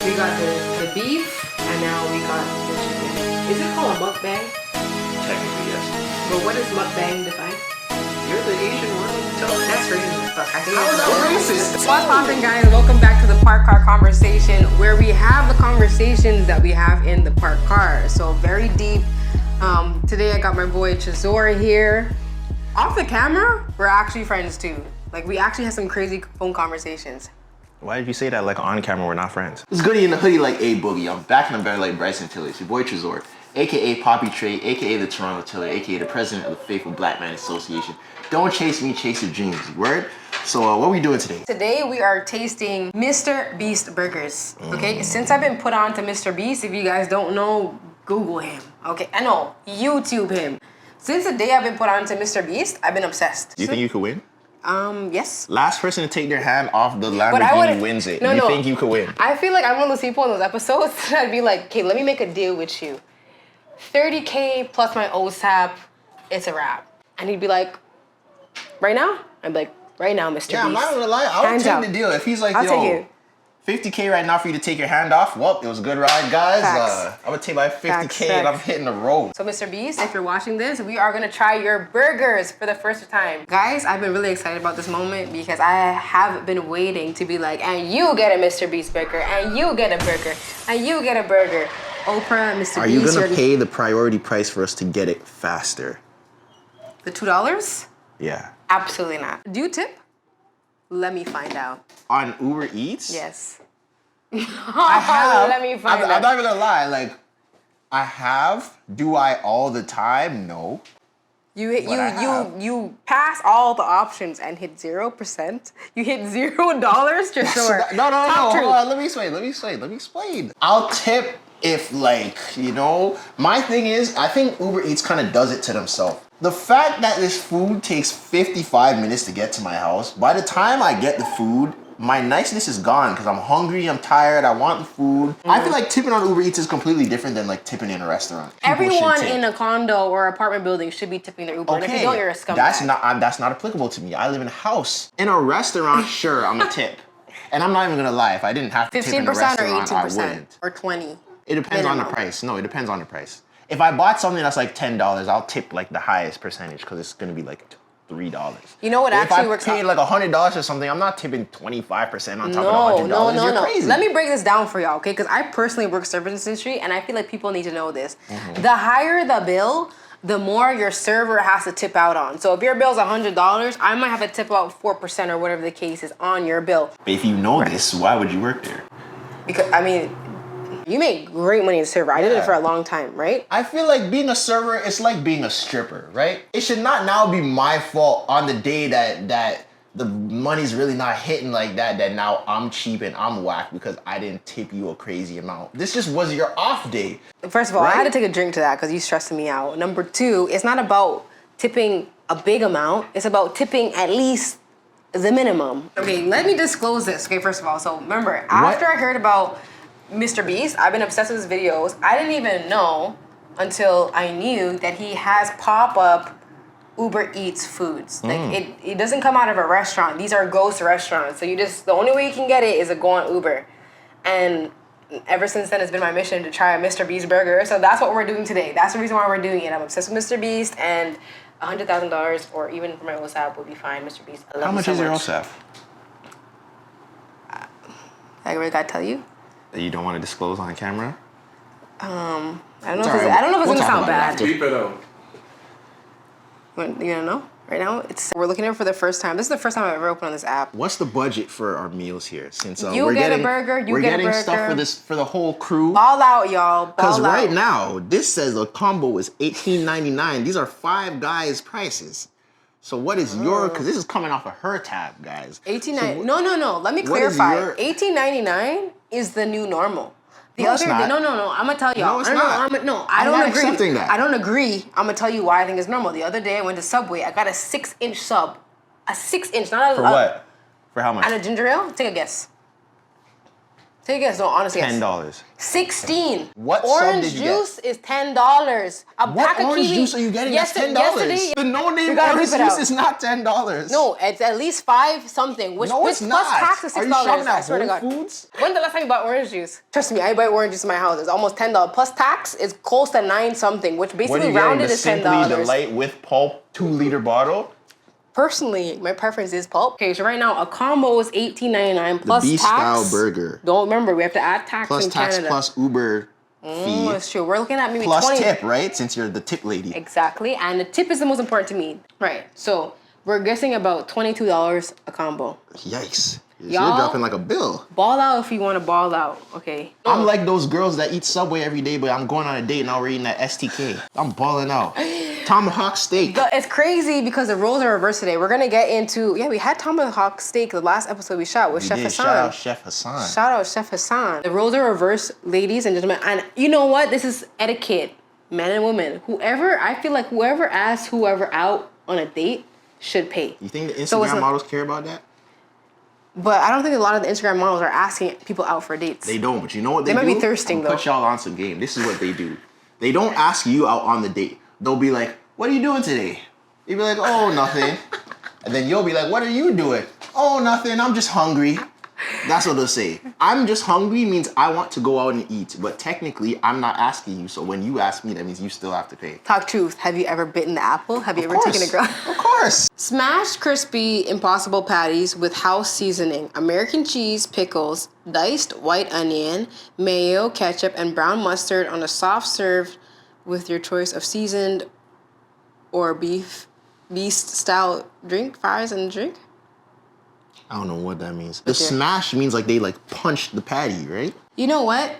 We got the beef, and now we got the chicken. Is it called a mukbang? Technically, yes. But what does mukbang define? You're the Asian one. That's racist as fuck. I think How is that racist? What's poppin', guys? Welcome back to the Parked Car Conversation, where we have the conversations that we have in the parked car. So very deep. Today I got my boy Chizora here. Off the camera, we're actually friends too. Like, we actually had some crazy phone conversations. Why did you say that like on camera we're not friends? It's Goody in the hoodie like A Boogie. I'm back in the better like Bryson Tiller. It's your boy Trezor, aka Poppy Trey, aka the Toronto Tiller, aka the president of the Faithful Black Man Association. Don't chase me, chase your dreams. Word? So what are we doing today? Today we are tasting MrBeast burgers. Okay, since I've been put on to MrBeast, if you guys don't know, Google him. Okay, I know, YouTube him. Since the day I've been put on to MrBeast, I've been obsessed. Do you think you could win? Yes. Last person to take their hand off the Lamborghini wins it. Do you think you could win? I feel like I'm one of those people in those episodes that I'd be like, okay, let me make a deal with you. 30K plus my OSAP, it's a wrap. And he'd be like, right now? I'd be like, right now, MrBeast. Yeah, I'm not gonna lie, I would take the deal. If he's like, I'll take yo, it. 50K right now for you to take your hand off. Well, it was a good ride, guys. I'm gonna take my 50K Facts. and I'm hitting the road. So MrBeast, if you're watching this, we are gonna try your burgers for the first time. Guys, I've been really excited about this moment because I have been waiting to be like, and you get a MrBeast burger, and you get a burger, and you get a burger. Oprah, MrBeast. Are you gonna pay the priority price for us to get it faster? The $2? Yeah. Absolutely not. Do you tip? Let me find out. On Uber Eats? Yes. I have. Let me find out. I'm not gonna lie, like, I have. Do I all the time? No. You pass all the options and hit 0%. You hit $0 just sure. No. Hold on. Let me explain. I'll tip if, like, you know, my thing is, I think Uber Eats kind of does it to themselves. The fact that this food takes 55 minutes to get to my house, by the time I get the food, my niceness is gone because I'm hungry, I'm tired, I want the food. I feel like tipping on Uber Eats is completely different than like tipping in a restaurant. Everyone in a condo or apartment building should be tipping their Uber. Okay, and if you don't, you're a scumbag. That's not applicable to me. I live in a house. In a restaurant, sure, I'm a tip. And I'm not even gonna lie, if I didn't have to tip in a 15% restaurant, or I 18% wouldn't. or 20. It depends on the price. No, it depends on the price. If I bought something that's like $10, I'll tip like the highest percentage because it's gonna be like $3. You know what actually works? If I paid like $100 or something, I'm not tipping 25% on top of the $100. You're crazy. Let me break this down for y'all, okay? Because I personally work service industry, and I feel like people need to know this. The higher the bill, the more your server has to tip out on. So if your bill's $100, I might have to tip out 4% or whatever the case is on your bill. But if you know this, why would you work there? Because, I mean, you make great money as a server. I did it for a long time, right? I feel like being a server, it's like being a stripper, right? It should not now be my fault on the day that the money's really not hitting like that now I'm cheap and I'm whack because I didn't tip you a crazy amount. This just was your off day. First of all, I had to take a drink to that because you stressing me out. Number two, it's not about tipping a big amount. It's about tipping at least the minimum. Okay, let me disclose this. Okay, first of all, so remember, after I heard about MrBeast, I've been obsessed with his videos. I didn't even know until I knew that he has pop-up Uber Eats foods. Like, it doesn't come out of a restaurant. These are ghost restaurants. So the only way you can get it is to go on Uber. And ever since then, it's been my mission to try a MrBeast burger. So that's what we're doing today. That's the reason why we're doing it. I'm obsessed with MrBeast, and $100,000 or even for my OSAP would be fine. MrBeast, I love How you much so is your OSAP? I really gotta tell you. That you don't want to disclose on camera? I don't know if it's gonna sound bad. Beep it out. You wanna know? Right now, we're looking at it for the first time. This is the first time I've ever opened on this app. What's the budget for our meals here? Since we're getting stuff for the whole crew. Ball out, y'all. Because right now, this says a combo is $18.99. These are Five Guys prices. So what is because this is coming off of her tab, guys. $18.99. No. Let me clarify. $18.99 is the new normal. The other day, no. I'm gonna tell y'all. No, it's not. I don't agree. Accepting that. I don't agree. I'm gonna tell you why I think it's normal. The other day I went to Subway. I got a 6-inch sub. A 6-inch, not a. For what? For how much? And a ginger ale. Take a guess. Take a guess. No, honestly, yes. $10. 16. What sub orange did you juice is $10. A What pack of orange kiwi. juice are you getting? That's $10. Yesterday, The no-name we gotta orange leave it juice out. is not $10. No, it's at least 5 something. Which No, it's plus not. tax is $6. Are you shopping I at swear to Whole God. Foods? When's the last time you bought orange juice? Trust me, I buy orange juice in my house. It's almost $10. Plus tax is close to 9 something, which What are basically you getting? rounded The is Simply $10. Delight with pulp 2-liter bottle? Personally, my preference is pulp. Okay, so right now a combo is $18.99 plus Beast tax. style burger. Don't remember, we have to add tax Plus in tax Canada. plus Uber fee. That's true. We're looking at maybe Plus 20. tip, right? Since you're the tip lady. Exactly, and the tip is the most important to me. Right, so we're guessing about $22 a combo. Yikes. You're Y'all- dropping like a bill. Ball out if you want to ball out, okay? I'm like those girls that eat Subway every day, but I'm going on a date and now we're eating at STK. I'm balling out. Tomahawk steak. It's crazy because the roles are reversed today. We're gonna get into, we had tomahawk steak the last episode we shot with Chef Hassan. Shout out Chef Hassan. Shout out Chef Hassan. The roles are reversed, ladies and gentlemen. And you know what? This is etiquette, men and women. I feel like whoever asks whoever out on a date should pay. You think the So it's Instagram models care about that? But I don't think a lot of the Instagram models are asking people out for dates. They don't, but you know what they They do? might be thirsting, I'm though. Put y'all on some game. This is what they do. They don't ask you out on the date. They'll be like, what are you doing today? You'll be like, oh, nothing. And then you'll be like, what are you doing? Oh, nothing. I'm just hungry. That's what they'll say. I'm just hungry means I want to go out and eat. But technically, I'm not asking you. So when you ask me, that means you still have to pay. Talk truth. Have you ever bitten the apple? Have you ever taken a girl? Of course. Smashed crispy impossible patties with house seasoning, American cheese, pickles, diced white onion, mayo, ketchup, and brown mustard on a soft serve with your choice of seasoned or beast style drink, fries and drink. I don't know what that means. The smash means like they like punched the patty, right? You know what?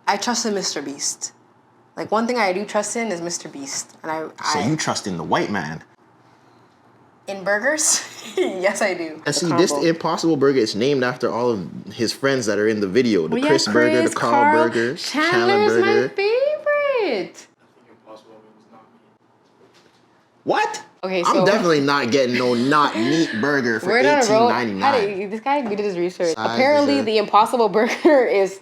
I trust in MrBeast. Like one thing I do trust in is MrBeast, and So you trust in the white man. in burgers, yes I do. And see, this Impossible Burger is named after all of his friends that are in the video. The Oh, yeah, Chris Burger, the Chris, Carl Burger, Chandler's Burger. my favorite. What? Okay, I'm so definitely not getting no not meat burger for we're on a road. $18.99. This guy did his research. Size Apparently, dessert. the Impossible Burger is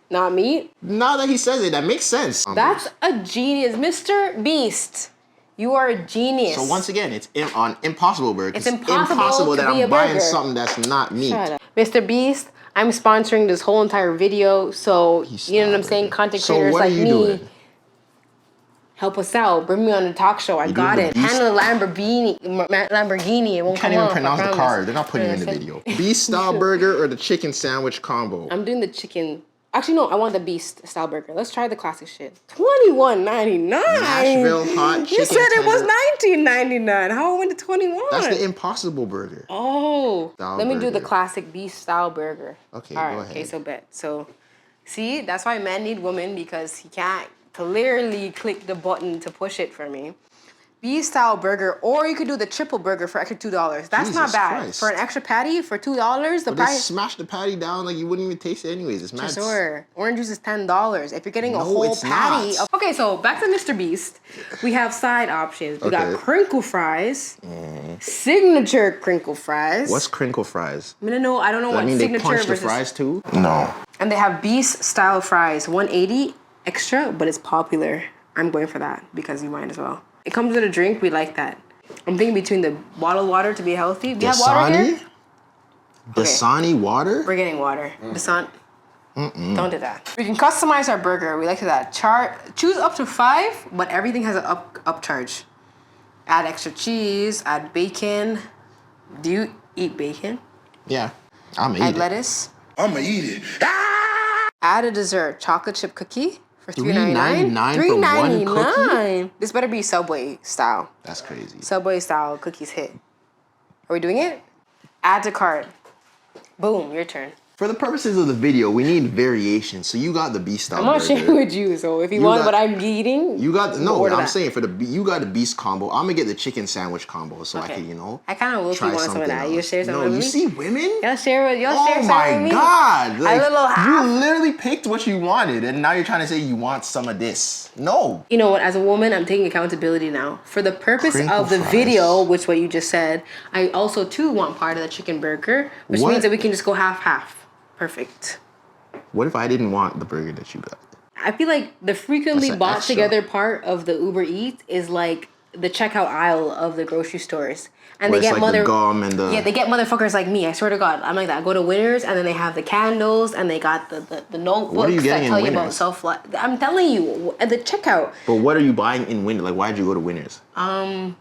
not meat. Now that he says it, that makes sense. That's a genius, MrBeast. You are a genius. So once again, it's on Impossible Burger. It's impossible to that be I'm a buying burger. something that's not meat. Shut up. MrBeast, I'm sponsoring this whole entire video, so you know what I'm Stop saying? it. Content So creators what are like you me. doing? Help us out. Bring me on the talk show. I got doing it. the Beast? Handle the Lamborghini. It won't You can't come even off, I pronounce the promise. card. They're not putting you in the video. Beast style burger or the chicken sandwich combo? I'm doing the chicken. Actually, no. I want the Beast style burger. Let's try the classic shit. $21.99. Nashville hot You chicken said it was tender. $19.99. How I went to 21? That's the Impossible Burger. Oh, Style let me do the burger. classic Beast style burger. Okay, All right, go okay, ahead. so bet. So, see, that's why men need women because he can't clearly click the button to push it for me. Beast style burger, or you could do the triple burger for extra $2. That's not Jesus bad. Christ. For an extra patty for $2, the But they price. smash the patty down like you wouldn't even taste it anyways. It's mad. Sure. Orange juice is $10. If you're getting a No, whole it's patty. not. Okay, so back to MrBeast. We have side options. We got Okay. crinkle fries, signature crinkle fries. What's crinkle fries? I don't know Does that what mean they signature punch the versus. fries too? No. And they have Beast style fries, 180 extra, but it's popular. I'm going for that because you might as well. It comes with a drink. We like that. I'm thinking between the bottled water to be healthy. Do you have water here? Dasani water? We're getting water. Dasani. Don't do that. We can customize our burger. We like to that. Choose up to 5, but everything has an upcharge. Add extra cheese. Add bacon. Do you eat bacon? Yeah. I'm Add eating. lettuce. I'ma eat it. Add a dessert. Chocolate chip cookie for $3.99 for one cookie? This better be Subway style. That's crazy. Subway style cookies hit. Are we doing it? Add to cart. Boom, your turn. For the purposes of the video, we need variation. So you got the beast style I'm not burger. sharing with you, so if you want got- what I'm eating, You got no. order I'm that. saying you got the beast combo. I'm gonna get the chicken sandwich combo so I Okay. can I kind of will try want some of something that. You else. share some No, with you me? see women? Y'all share with Oh some my with me? god! Like, A little half. you literally picked what you wanted, and now you're trying to say you want some of this. No. You know what? As a woman, I'm taking accountability now. For the purpose Crinkle of the fries. video, which what you just said, I also too want part of the chicken burger, which What? means that we can just go half-half. Perfect. What if I didn't want the burger that you got? I feel like the frequently That's an bought extra. together part of the Uber Eats is like the checkout aisle of the grocery stores. And Where they it's get like the gum and the... Yeah, they get motherfuckers like me. I swear to God, I'm like that. I go to Winners and then they have the candles and they got the notebooks What are you that getting tell in you about Winners? self-life. I'm telling you, at the checkout. But what are you buying in Winners? Like, why'd you go to Winners?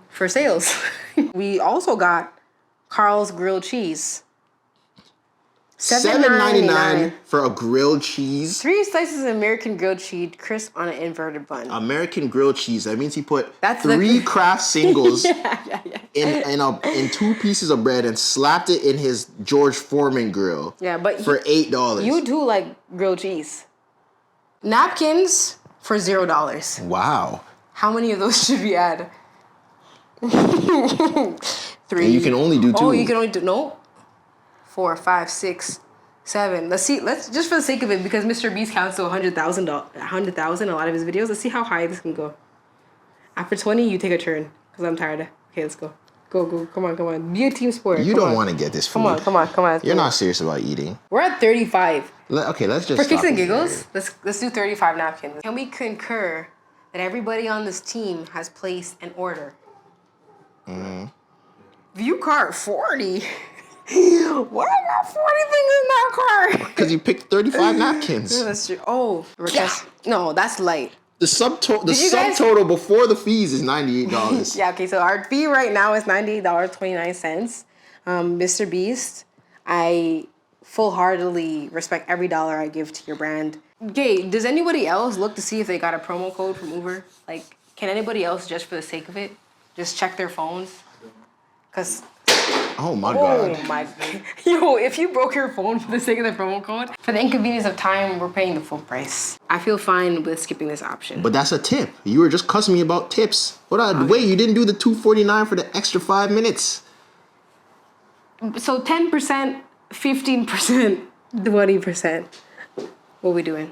For sales. We also got Carl's grilled cheese. $7.99 for a grilled cheese. 3 slices of American grilled cheese, crisp on an inverted bun. American grilled cheese. That means he put That's 3 Kraft singles yeah. in 2 pieces of bread and slapped it in his George Foreman grill. Yeah, but for $8. You do like grilled cheese. Napkins for $0. Wow. How many of those should we add? 3. And you can only do 2. Oh, you can only do 4, 5, 6, 7. Let's see. Let's just for the sake of it, because MrBeast counts to 100,000 in a lot of his videos. Let's see how high this can go. After 20, you take a turn because I'm tired. Okay, let's go. Go. Come on. Be a team sport. You don't want to get this food. Come on. You're not serious about eating. We're at 35. Okay, let's just For kicks stop and it giggles, there. let's do 35 napkins. Can we concur that everybody on this team has placed an order? View cart 40. What I got 40 things in that cart? Because you picked 35 napkins. That's true. Oh, no, that's light. The subtotal before the fees is $98. Yeah, okay, so our fee right now is $98.29. MrBeast, I full-heartedly respect every dollar I give to your brand. Okay, does anybody else look to see if they got a promo code from Uber? Like, can anybody else, just for the sake of it, just check their phones? Because... Oh my God. Oh my God. Yo, if you broke your phone for the sake of the promo code, for the inconvenience of time, we're paying the full price. I feel fine with skipping this option. But that's a tip. You were just cussing me about tips. Wait, you didn't do the $2.49 for the extra 5 minutes. So 10%, 15%, 20%. What are we doing?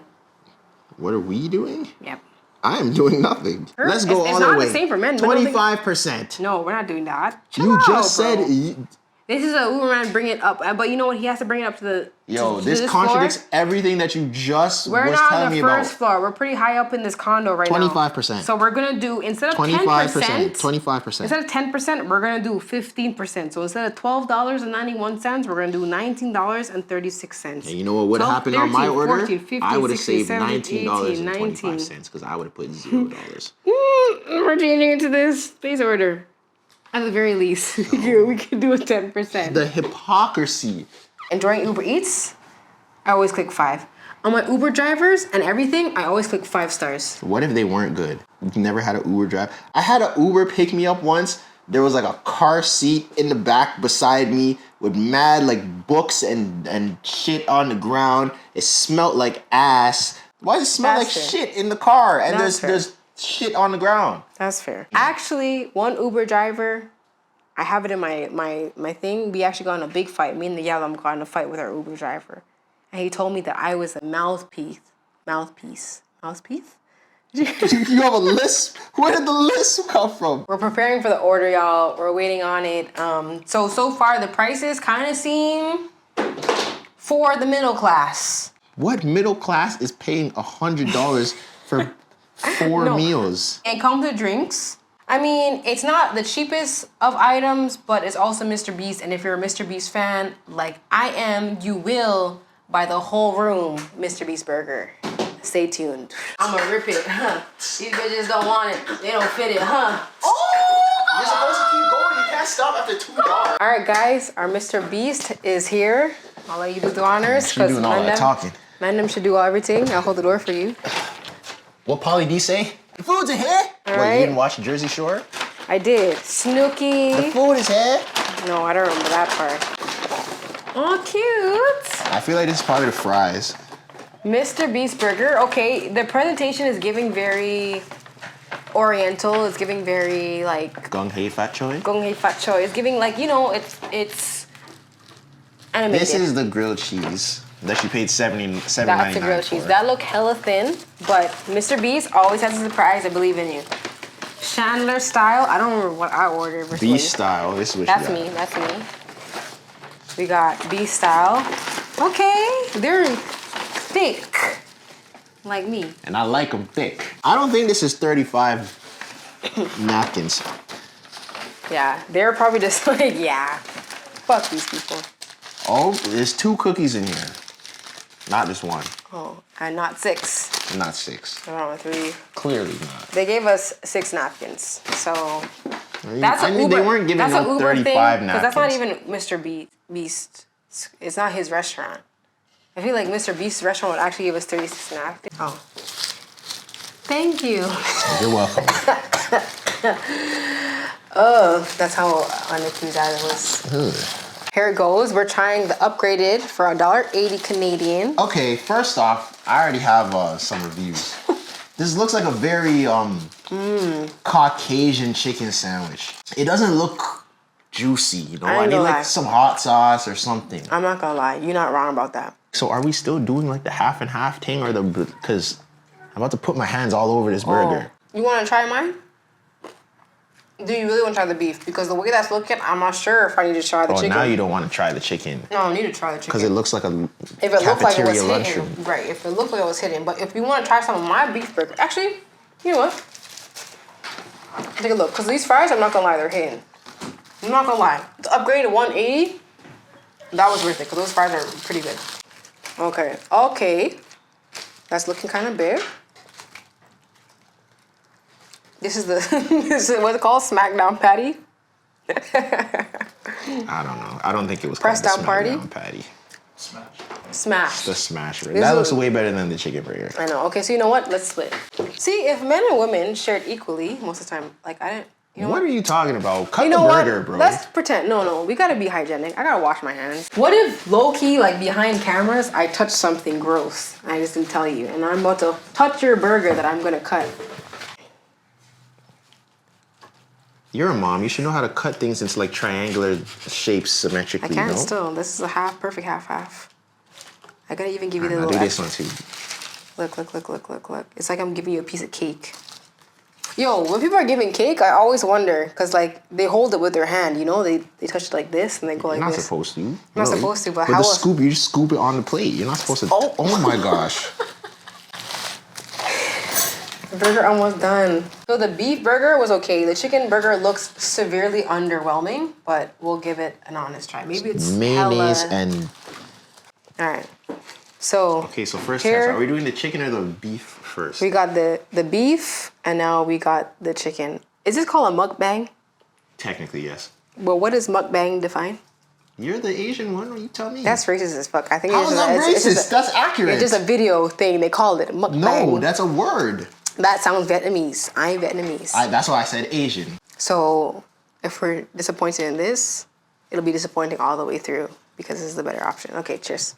What are we doing? Yep. I am doing nothing. Let's go all the way. It's not the same for men. 25%. No, we're not doing that. You Chill just out, bro. said... This is a Uberman bring it up. But you know what? He has to bring it up to the... Yo, to this contradicts floor. everything that you just We're was not telling on me the about. first floor. We're pretty high up in this condo right now. 25%. So we're going to do, instead of 25%. 10%... 25%. Instead of 10%, we're going to do 15%. So instead of $12.91, we're going to do $19.36. And you know what would have happened on my order? 14, 15, I would have 16, saved 17, 18, 19. $19.25 because I would have put $0. We're changing it to this space order. At the very least, we can do a 10%. The hypocrisy. And during Uber Eats, I always click 5. On my Uber drivers and everything, I always click 5 stars. What if they weren't good? You never had an Uber drive? I had an Uber pick me up once. There was like a car seat in the back beside me with mad like books and shit on the ground. It smelled like ass. Why does it smell That's like fair. shit in the car? And That's fair. there's shit on the ground. That's fair. Actually, one Uber driver, I have it in my thing. We actually got in a big fight. Me and the Yalom got in a fight with our Uber driver. And he told me that I was a mouthpiece? You have a lisp? Where did the lisp come from? We're preparing for the order, y'all. We're waiting on it. So far the prices kind of seem for the middle class. What middle class is paying $100 for 4 meals? And come to drinks. I mean, it's not the cheapest of items, but it's also MrBeast. And if you're a MrBeast fan, like I am, you will buy the whole room MrBeast burger. Stay tuned. I'ma rip it, huh? These bitches don't want it. They don't fit it, huh? Oh! You're supposed to keep going. You can't stop after $2. All right, guys, our MrBeast is here. I'll let you do the honors. She's doing all that talking. Mandem should do everything. I'll hold the door for you. What Pauly D say? The food's in here. All What, right. you didn't watch Jersey Shore? I did. Snooki. The food is here. No, I don't remember that part. Oh, cute. I feel like this is probably the fries. MrBeast burger. Okay, the presentation is giving very oriental. It's giving very like Gung Hei Fat Choi. Gong Hei Fat Choi. It's giving like, you know, it's animated. This is the grilled cheese that she paid $7.99 That's the grilled cheese. That look hella thin, but MrBeast always has a surprise. I believe in you. Chandler style. I don't remember what I ordered. Beast style. This is what That's you got. me. That's me. We got Beast style. Okay, they're thick. like me. And I like them thick. I don't think this is 35 napkins. Yeah, they're probably just like, yeah, fuck these people. Oh, there's 2 cookies in here. Not just 1. Oh, and not 6. Not 6. Around 3. Clearly not. They gave us 6 napkins, so that's I an mean, Uber. they weren't giving That's no an Uber 35 thing, napkins. because that's not even MrBeast. It's not his restaurant. I feel like MrBeast's restaurant would actually give us 36 napkins. Oh, thank you. You're welcome. Oh, that's how unaccused I was. Ugh. Here it goes. We're trying the upgraded for $1.80 Canadian. Okay, first off, I already have some reviews. This looks like a very Caucasian chicken sandwich. It doesn't look juicy, you know? I need like some hot sauce or something. I'm not gonna lie, you're not wrong about that. So are we still doing like the half and half thing or because I'm about to put my hands all over this burger. You wanna try mine? Do you really want to try the beef? Because the way that's looking, I'm not sure if I need to try the chicken. Oh, now you don't want to try the chicken. No, I need to try the chicken. Because it looks like a if it looked like it was lunchroom. hidden, right? If it looked like it was hidden, but if you want to try some of my beef burger, actually, you know what? Take a look, because these fries, I'm not gonna lie, they're hidden. I'm not gonna lie. The upgrade to 180, that was worth it, because those fries are pretty good. Okay, that's looking kind of big. This is this is what's it called, Smackdown patty. I don't know. I don't think it was Press called down the party? Smackdown patty. Smash. The smash burger. That looks way better than the chicken burger. I know. Okay, so you know what? Let's split. See, if men and women shared equally, most of the time, like I didn't. You know what are you talking about? Cut you the know burger, what? bro. Let's pretend. No. We gotta be hygienic. I gotta wash my hands. What if low key, like behind cameras, I touched something gross? I just didn't tell you, and I'm about to touch your burger that I'm gonna cut. You're a mom. You should know how to cut things into like triangular shapes symmetrically. I can't you know? still. This is a perfect half. I gotta even give you the I'll little. do this one too. Look. It's like I'm giving you a piece of cake. Yo, when people are giving cake, I always wonder, because like they hold it with their hand, you know? They touch it like this and they go like You're not this. supposed to. You're not supposed to, but with how the scoop, you just scoop it on the plate. You're not supposed to. Oh my gosh. The burger almost done. So the beef burger was okay. The chicken burger looks severely underwhelming, but we'll give it an honest try. Maybe it's mayonnaise and. All right. So. Okay, so first here, test. Are we doing the chicken or the beef first? We got the beef, and now we got the chicken. Is this called a mukbang? Technically, yes. Well, what does mukbang define? You're the Asian one. You tell me. That's racist as fuck. I think How is that racist? That's accurate. It's just a video thing. They called it mukbang. No, that's a word. That sounds Vietnamese. I'm Vietnamese. That's why I said Asian. So if we're disappointed in this, it'll be disappointing all the way through because this is the better option. Okay, cheers.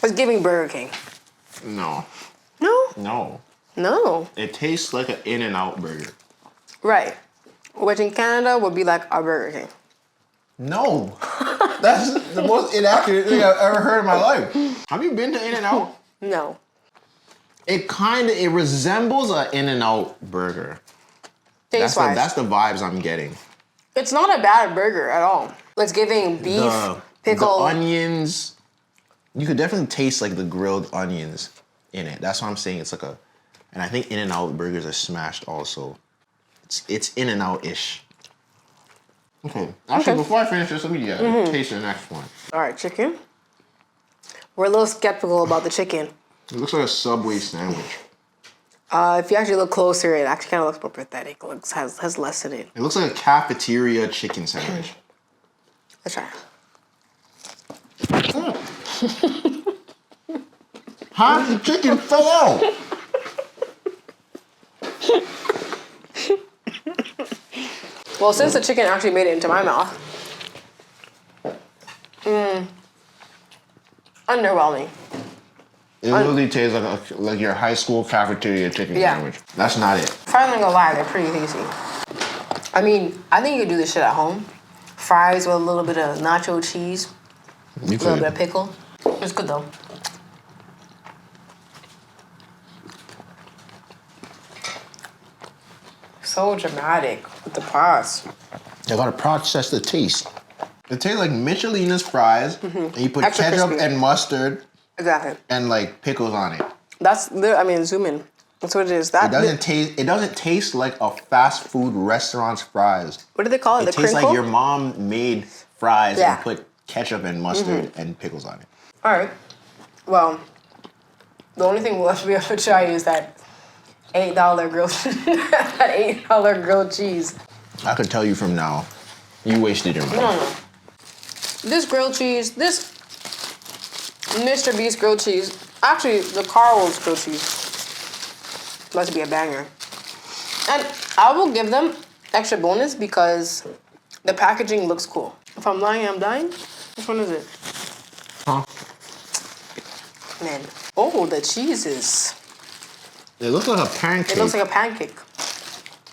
It's giving Burger King. No. No? No. No. It tastes like an In-N-Out burger. Right. Which in Canada would be like a Burger King. No. That's the most inaccurate thing I've ever heard in my life. Have you been to In-N-Out? No. It resembles an In-N-Out burger. Taste-wise. That's the vibes I'm getting. It's not a bad burger at all. It's giving beef, pickle. The onions. You could definitely taste like the grilled onions in it. That's why I'm saying it's like a, and I think In-N-Out burgers are smashed also. It's In-N-Out-ish. Okay. Actually, before I finish this, let me taste the next one. All right, chicken. We're a little skeptical about the chicken. It looks like a Subway sandwich. If you actually look closer, it actually kind of looks more pathetic. It has less in it. It looks like a cafeteria chicken sandwich. Let's try. Half the chicken fell out. Well, since the chicken actually made it into my mouth, underwhelming. It literally tastes like your high school cafeteria chicken sandwich. That's not it. If I'm not gonna lie, they're pretty tasty. I mean, I think you could do this shit at home. Fries with a little bit of nacho cheese, a little bit of pickle. It's good though. So dramatic with the pause. They gotta process the taste. It tastes like Michelin's fries, and you put Extra ketchup crispy. and mustard Exactly. and like pickles on it. Zoom in. That's what it is. That It doesn't taste like a fast food restaurant's fries. What do they call it? It The tastes crinkle? like your mom made fries Yeah. and put ketchup and mustard and pickles on it. All right. Well, the only thing we'll have to be able to try is that $8 grilled that $8 grilled cheese. I could tell you from now, you wasted your money. No. This grilled cheese, this MrBeast grilled cheese, actually the Carl's grilled cheese, must be a banger. And I will give them extra bonus because the packaging looks cool. If I'm lying, I'm dying. Which one is it? Huh? Man. Oh, the cheese is. It looks like a pancake. It looks like a pancake.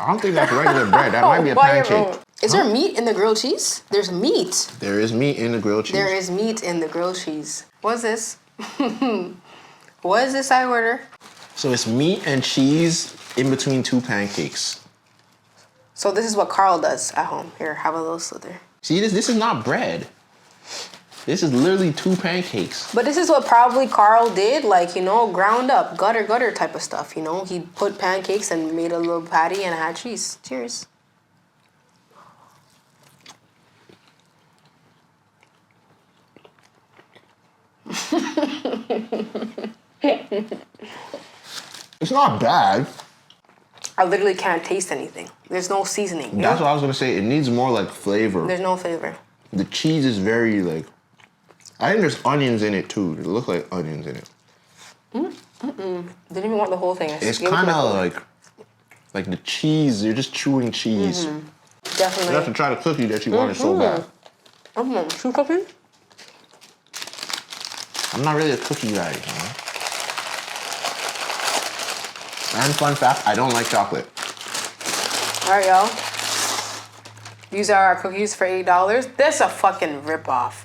I don't think that's regular bread. That might be a Why pancake. Is there meat in the grilled cheese? There's meat. There is meat in the grilled cheese. There is meat in the grilled cheese. What's this? What is this I order? So it's meat and cheese in between two pancakes. So this is what Carl does at home. Here, have a little slither. See, this is not bread. This is literally two pancakes. But this is what probably Carl did, like, you know, ground up, gutter type of stuff, you know? He put pancakes and made a little patty and had cheese. Cheers. It's not bad. I literally can't taste anything. There's no seasoning. You That's know? what I was gonna say. It needs more like flavor. There's no flavor. The cheese is very like. I think there's onions in it too. It looks like onions in it. Didn't even want the whole thing. It's kind of like the cheese. You're just chewing cheese. Definitely. You have to try the cookie that you wanted so bad. Two cookies? I'm not really a cookie guy, you know. And fun fact, I don't like chocolate. All right, y'all. These are our cookies for $8. That's a fucking ripoff.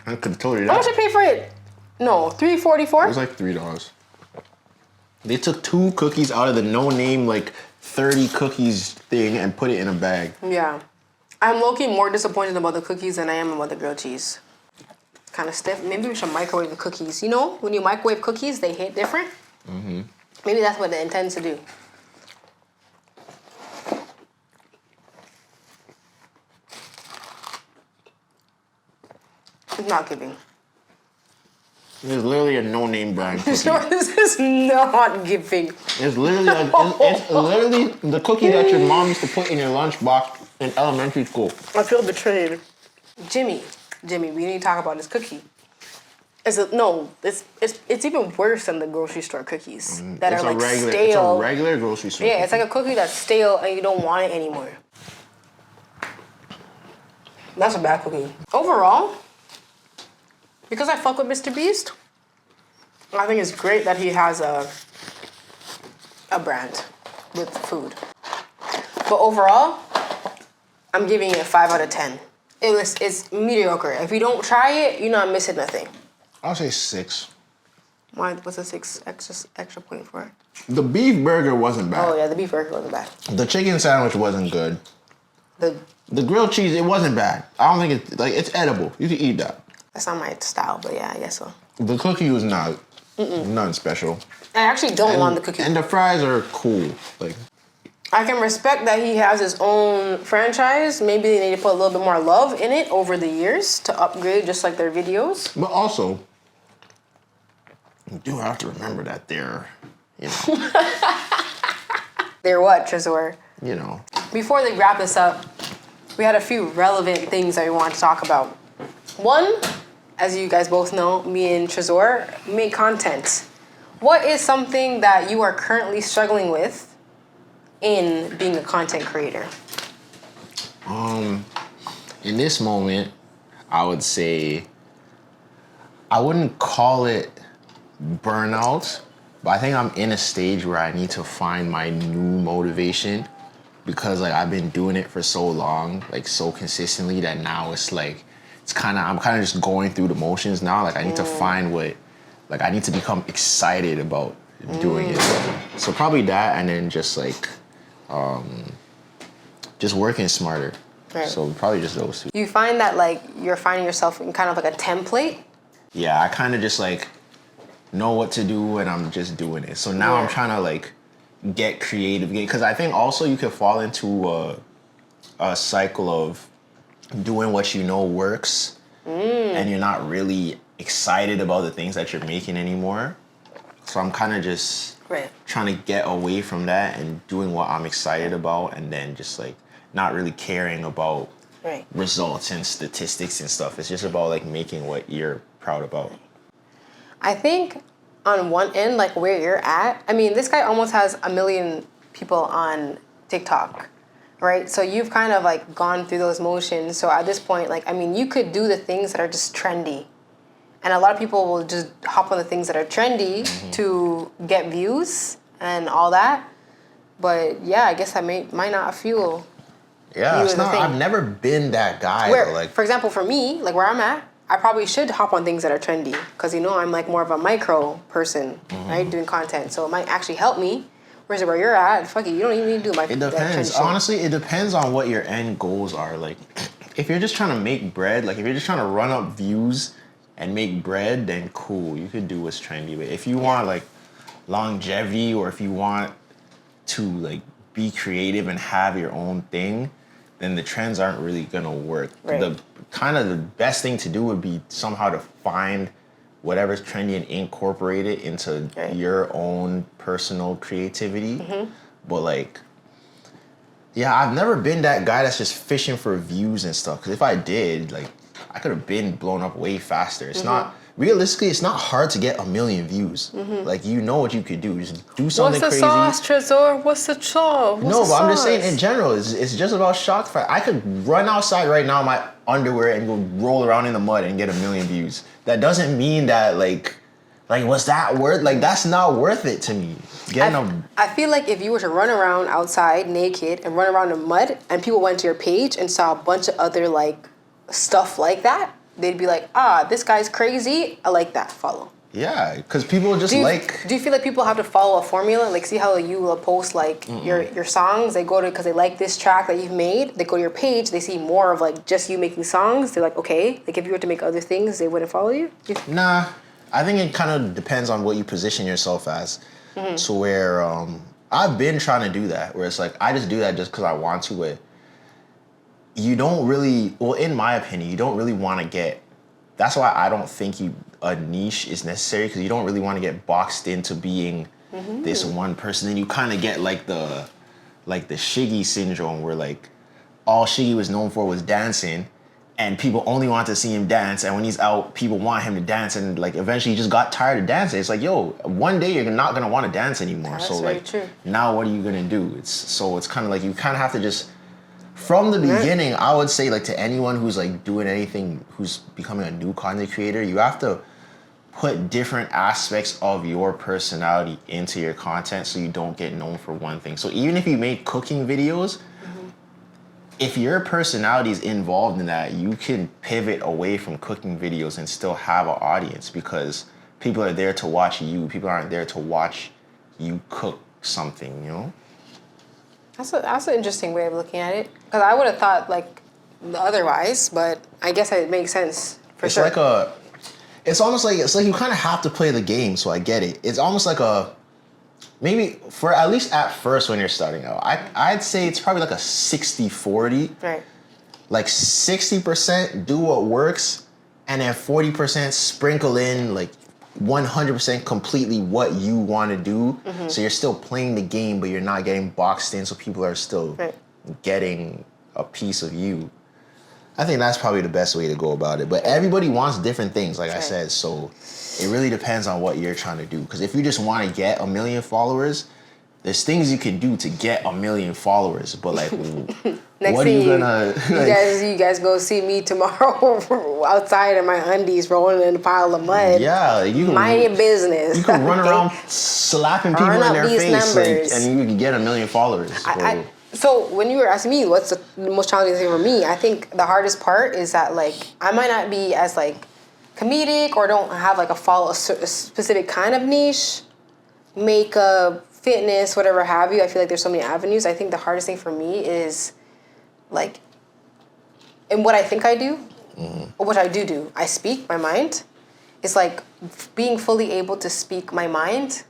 I could have told you How that. much I pay for it? No, $3.44. It was like $3. They took 2 cookies out of the no-name like 30 cookies thing and put it in a bag. Yeah. I'm low-key more disappointed about the cookies than I am about the grilled cheese. Kind of stiff. Maybe we should microwave the cookies. You know, when you microwave cookies, they hit different. Maybe that's what it intends to do. It's not giving. It's literally a no-name brand cookie. So this is not giving. It's literally it's literally the cookie that your mom used to put in your lunchbox in elementary school. I feel betrayed. Jimmy, we need to talk about this cookie. It's even worse than the grocery store cookies that are like It's stale. a regular grocery store. Yeah, it's like a cookie that's stale and you don't want it anymore. That's a bad cookie. Overall, because I fuck with MrBeast, I think it's great that he has a brand with food. But overall, I'm giving it 5 out of 10. It's mediocre. If you don't try it, you're not missing nothing. I'll say 6. Why? What's a 6 extra point for it? The beef burger wasn't bad. Oh yeah, the beef burger wasn't bad. The chicken sandwich wasn't good. The grilled cheese, it wasn't bad. I don't think it's edible. You can eat that. That's not my style, but yeah, I guess so. The cookie was not nothing special. I actually don't want the cookie. And the fries are cool. Like, I can respect that he has his own franchise. Maybe they need to put a little bit more love in it over the years to upgrade just like their videos. but also, you do have to remember that they're, you know, They're what, Tresor? you know. Before they wrap this up, we had a few relevant things that we wanted to talk about. One, as you guys both know, me and Tresor make content. What is something that you are currently struggling with in being a content creator? In this moment, I would say, I wouldn't call it burnout, but I think I'm in a stage where I need to find my new motivation because like I've been doing it for so long, like so consistently that now it's like, I'm kind of just going through the motions now. Like I need to find I need to become excited about doing it. So probably that, and then just like just working smarter. Right. So probably just those two. You find that like you're finding yourself in kind of like a template? Yeah, I kind of just like know what to do and I'm just doing it. So now I'm trying to like get creative because I think also you could fall into a cycle of doing what you know works and you're not really excited about the things that you're making anymore. So I'm kind of just trying to get away from that and doing what I'm excited about and then just like not really caring about results and statistics and stuff. It's just about like making what you're proud about. I think on one end, like where you're at, I mean, this guy almost has 1 million people on TikTok, right? So you've kind of like gone through those motions. So at this point, like, I mean, you could do the things that are just trendy. And a lot of people will just hop on the things that are trendy to get views and all that. But yeah, I guess that might not fuel. Yeah, it's not. I've never been that guy. Where, though, like, for example, for me, like where I'm at, I probably should hop on things that are trendy because I'm like more of a micro person, right, doing content. So it might actually help me. Whereas where you're at, fuck it, you don't even need to do It depends. Honestly, it depends on what your end goals are. Like, if you're just trying to make bread, like if you're just trying to run up views and make bread, then cool, you could do what's trendy. But if you want like longevity or if you want to like be creative and have your own thing, then the trends aren't really gonna work. The kind of the best thing to do would be somehow to find whatever's trendy and incorporate it into your own personal creativity. But like, yeah, I've never been that guy that's just fishing for views and stuff. Because if I did, like, I could have been blown up way faster. It's not, realistically, it's not hard to get 1 million views. Like, you know what you could do. Just do something crazy. What's the sauce, Trezor? What's the chop? No, but I'm just saying in general, it's just about shock factor. I could run outside right now in my underwear and go roll around in the mud and get 1 million views. That doesn't mean that, like what's that worth? Like, that's not worth it to me. I feel like if you were to run around outside naked and run around in mud and people went to your page and saw a bunch of other, like, stuff like that, they'd be like, this guy's crazy. I like that. Follow. Yeah, because people just do you feel like people have to follow a formula? Like, see how you will post, like, your songs? They go to, because they like this track that you've made, they go to your page, they see more of, like, just you making songs. They're like, okay. Like, if you were to make other things, they wouldn't follow you? Nah, I think it kind of depends on what you position yourself as. So where, I've been trying to do that, where it's like, I just do that just because I want to, but you don't really, well, in my opinion, you don't really want to get, that's why I don't think a niche is necessary, because you don't really want to get boxed into being this one person. Then you kind of get like the Shiggy syndrome, where like all Shiggy was known for was dancing, and people only want to see him dance, and when he's out, people want him to dance, and like eventually he just got tired of dancing. It's like, yo, one day you're not gonna want to dance anymore. That's so very like, true. now what are you gonna do? It's kind of like you kind of have to just, from the beginning, I would say, like, to anyone who's like doing anything, who's becoming a new content creator, you have to put different aspects of your personality into your content so you don't get known for one thing. So even if you make cooking videos, if your personality is involved in that, you can pivot away from cooking videos and still have an audience, because people are there to watch you. People aren't there to watch you cook something, you know? That's an interesting way of looking at it. Because I would have thought, like, otherwise, but I guess it makes sense for sure. It's almost like, you kind of have to play the game, so I get it. It's almost like maybe for at least at first when you're starting out, I'd say it's probably like a 60-40. Right. Like 60% do what works, and then 40% sprinkle in like 100% completely what you want to do. So you're still playing the game, but you're not getting boxed in, so people are still getting a piece of you. I think that's probably the best way to go about it. But everybody wants different things, like I said, so it really depends on what you're trying to do. Because if you just want to get 1 million followers, there's things you can do to get 1 million followers, but like, what are you gonna? You guys go see me tomorrow outside in my undies, rolling in a pile of mud. Yeah, you can mind your business. You can run around slapping people in their face, like, and you can get 1 million followers. So when you were asking me what's the most challenging thing for me, I think the hardest part is that, like, I might not be as like comedic or don't have like a specific kind of niche, makeup, fitness, whatever have you. I feel like there's so many avenues. I think the hardest thing for me is like, and what I think I do, or what I do, I speak my mind. It's like being fully able to speak my mind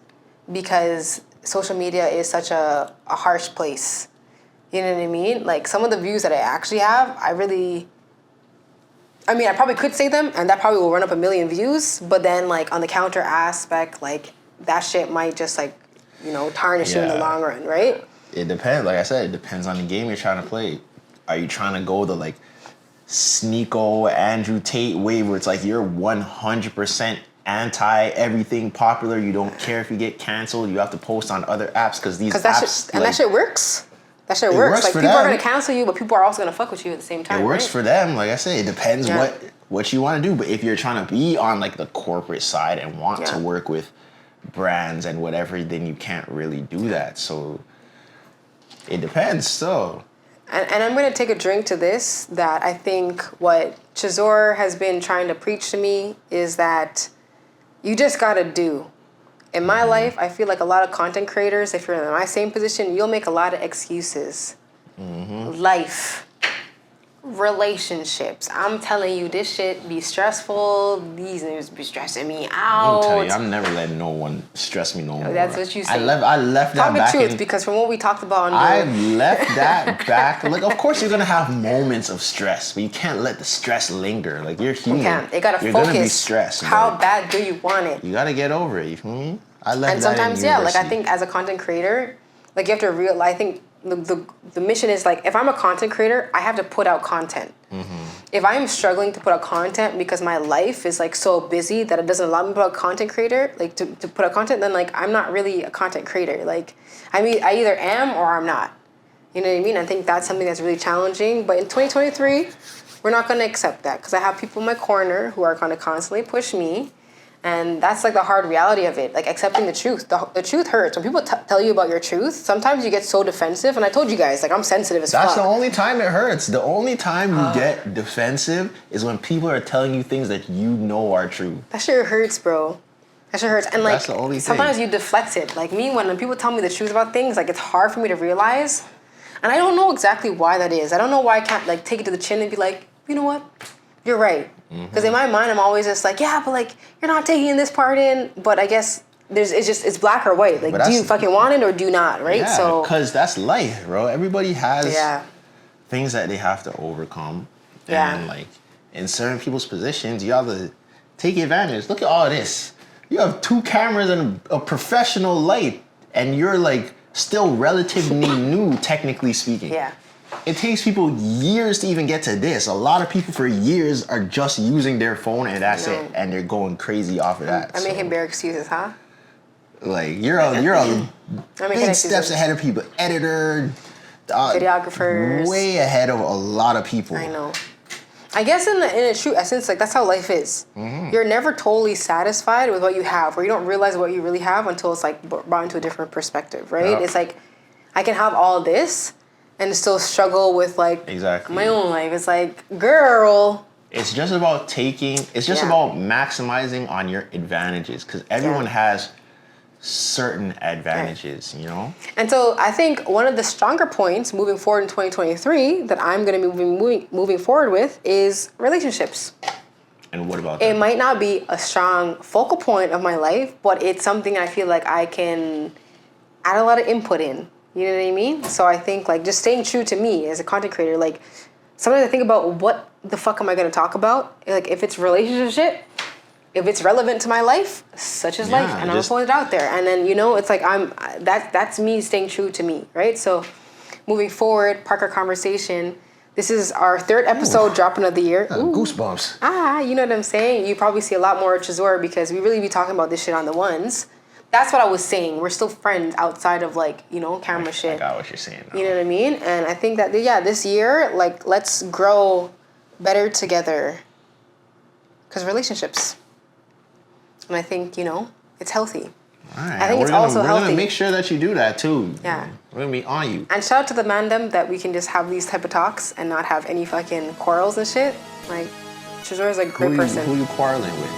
because social media is such a harsh place. You know what I mean? Like some of the views that I actually have, I probably could say them and that probably will run up 1 million views, but then like on the counter aspect, like that shit might just like, tarnish you in the long run, right? It depends. Like I said, it depends on the game you're trying to play. Are you trying to go the like Sneeko, Andrew Tate way where it's like you're 100% anti everything popular. You don't care if you get canceled. You have to post on other apps because these apps that shit works. That shit works. Like people are gonna cancel you, but people are also gonna fuck with you at the same time. It works for them. Like I say, it depends what you want to do. But if you're trying to be on like the corporate side and want to work with brands and whatever, then you can't really do that. So it depends still. And I'm gonna take a drink to this, that I think what Chizor has been trying to preach to me is that you just gotta do. In my life, I feel like a lot of content creators, if you're in my same position, you'll make a lot of excuses. Life, relationships. I'm telling you, this shit be stressful. These niggas be stressing me out. I'm telling you, I'm never letting no one stress me no more. That's what you say. I left that back. Talk the truth, because from what we talked about, I left that back. Like, of course, you're gonna have moments of stress, but you can't let the stress linger. Like, you're human. You can't. You gotta you're focus. Gonna be stressed. How bad do you want it? You gotta get over it. You feel me? I left and that sometimes, in like I think as a content creator, like you have to realize. I think the mission is like, if I'm a content creator, I have to put out content. If I'm struggling to put out content because my life is like so busy that it doesn't allow me to put out content creator, like to put out content, then like I'm not really a content creator. Like I either am or I'm not. You know what I mean? I think that's something that's really challenging. But in 2023, we're not going to accept that because I have people in my corner who are going to constantly push me. And that's like the hard reality of it, like accepting the truth. The truth hurts. When people tell you about your truth, sometimes you get so defensive. And I told you guys, like I'm sensitive as fuck. That's the only time it hurts. The only time you get defensive is when people are telling you things that you know are true. That shit hurts, bro. That shit hurts. And like that's the only sometimes thing. you deflect it. Like me, when people tell me the truth about things, like it's hard for me to realize. And I don't know exactly why that is. I don't know why I can't like take it to the chin and be like, you know what? You're right. Because in my mind, I'm always just like, yeah, but like, you're not taking this part in. But I guess it's black or white. Like, do you fucking want it or do not, right? Yeah, so because that's life, bro. Everybody has things that they have to overcome. Yeah. And like, in certain people's positions, you have to take advantage. Look at all this. You have 2 cameras and a professional light, and you're like still relatively new, technically speaking. Yeah. It takes people years to even get to this. A lot of people for years are just using their phone and that's it, and they're going crazy off of that. I'm making bare excuses, huh? Like you're big steps ahead of people. Editor, videographers, way ahead of a lot of people. I know. I guess in a true essence, like that's how life is. You're never totally satisfied with what you have, or you don't realize what you really have until it's like brought into a different perspective, right? Yep. It's like I can have all this and still struggle with like my own life. It's like, girl. It's just about about maximizing on your advantages, because everyone has certain advantages, you know? And so I think one of the stronger points moving forward in 2023 that I'm going to be moving forward with is relationships. And what about that? It might not be a strong focal point of my life, but it's something I feel like I can add a lot of input in. You know what I mean? So I think like just staying true to me as a content creator, like sometimes I think about what the fuck am I going to talk about? Like if it's relationship, if it's relevant to my life, such as life, and I'm going to put it out there. And then, you know, it's like that's me staying true to me, right? So moving forward, Parker Conversation, this is our 3rd episode dropping of the year. Goosebumps. You know what I'm saying? You probably see a lot more Chizor because we really be talking about this shit on the ones. That's what I was saying. We're still friends outside of like, you know, camera shit. I got what you're saying. You know what I mean? And I think that, this year, like, let's grow better together. Because relationships. And I think, you know, it's healthy. All right. I think it's also healthy. We're going to make sure that you do that too. Yeah. We're going to be on you. And shout out to the mandem that we can just have these type of talks and not have any fucking quarrels and shit. Like, Chizor is a great person. Who you quarreling with?